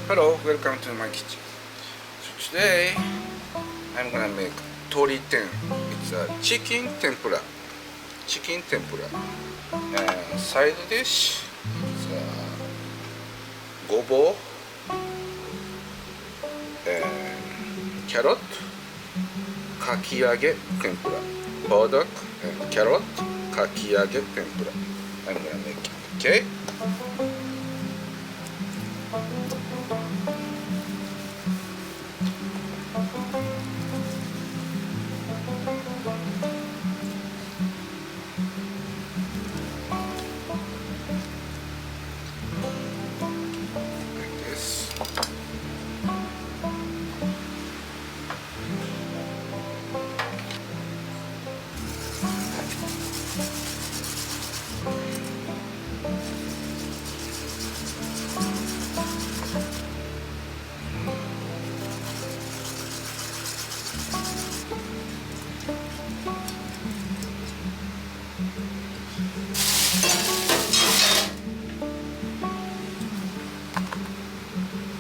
Hello, welcome to my kitchen. So today I'm gonna make TORITEN. It's a chicken tempura. Chicken tempura. And side dish is gobo and carrot, kakiage tempura. Burdock and carrot, kakiage tempura. I'm gonna make it. Okay?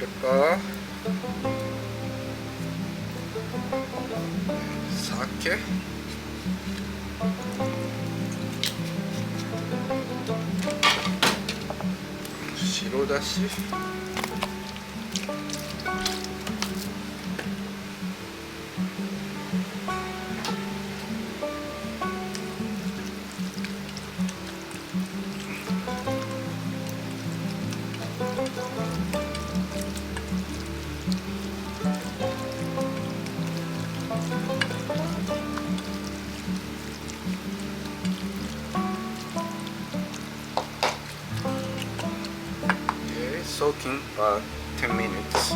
Pepper, sake,白だし、soaking for 10 minutes.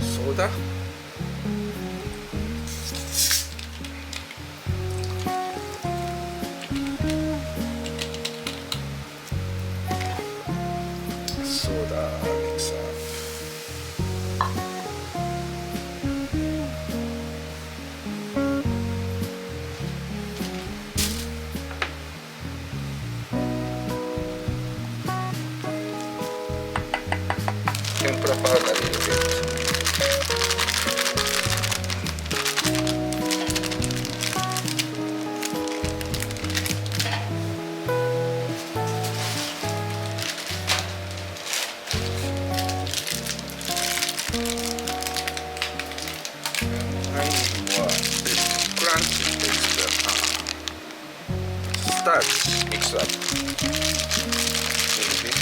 Soda, soda mix up. Tempura powder a little bit. I need more crunchy texture. Starch mix up. Little bit.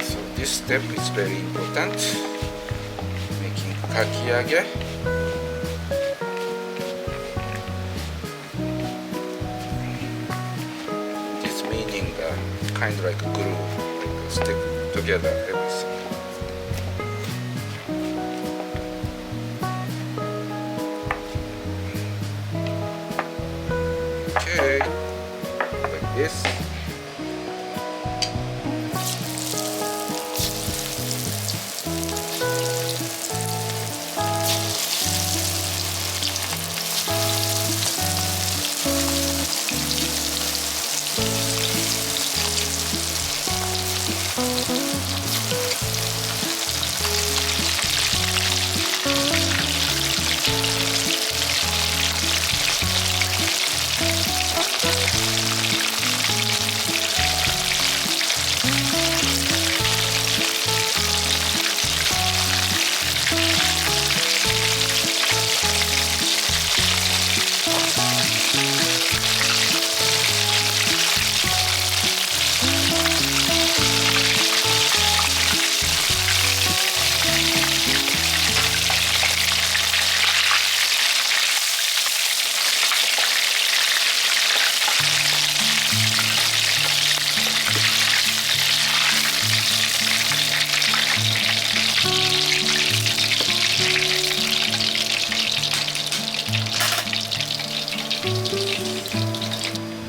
So this step is very important. Making kakiage. This meaning kind of like glue, like stick together everything. Okay, like this.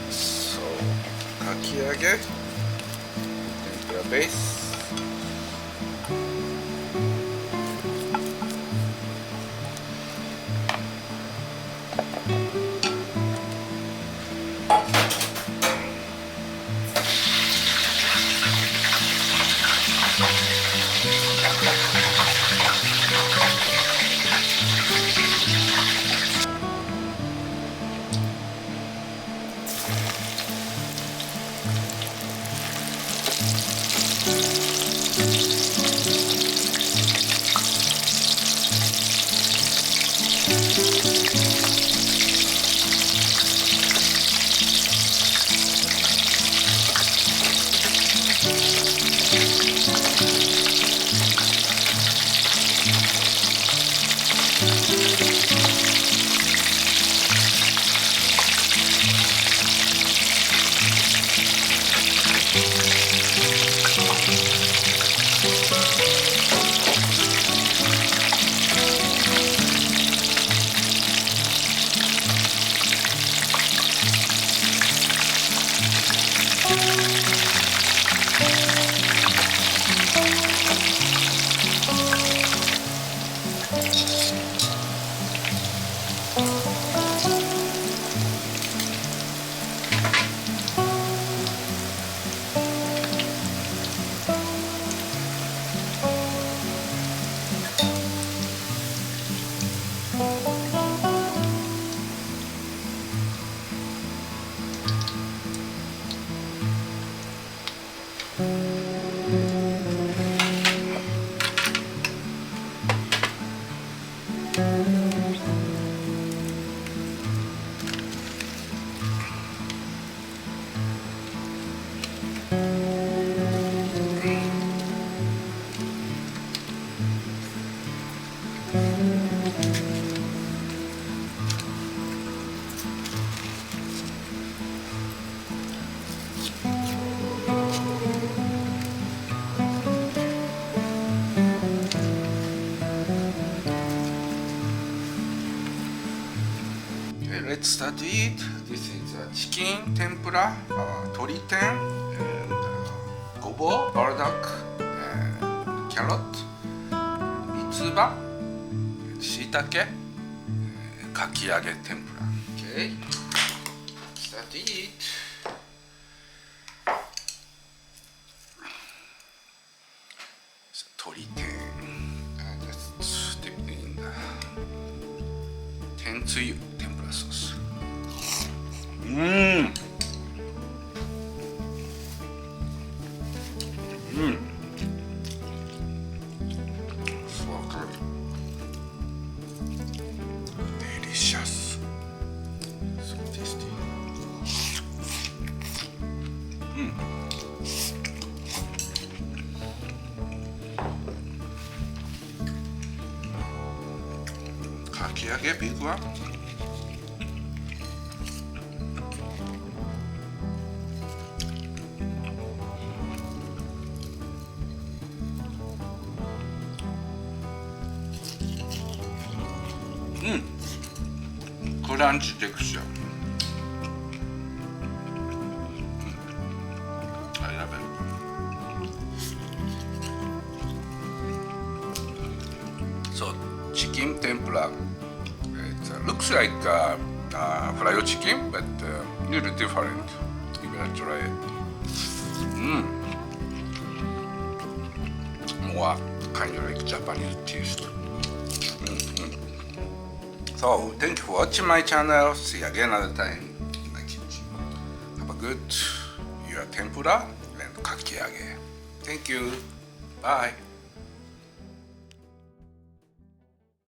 So, かき揚げ、天ぷらベース。Okay, let's start to eat. This is chicken tempura, TORITEN, and gobo, burdock, and carrot, mitsuba, shiitake, kakiage tempura. Okay, start to eat. So, TORITEN, just dip in the tentsuyu tempura sauce. So good. Delicious. So tasty. Kakiage, big one. Crunch texture. it looks like fried chicken, but little different. You gotta try it. More kind of like Japanese taste. So thank you for watching my channel. See you again another time in my kitchen. Have a good tempura and kakiage. Thank you. Bye.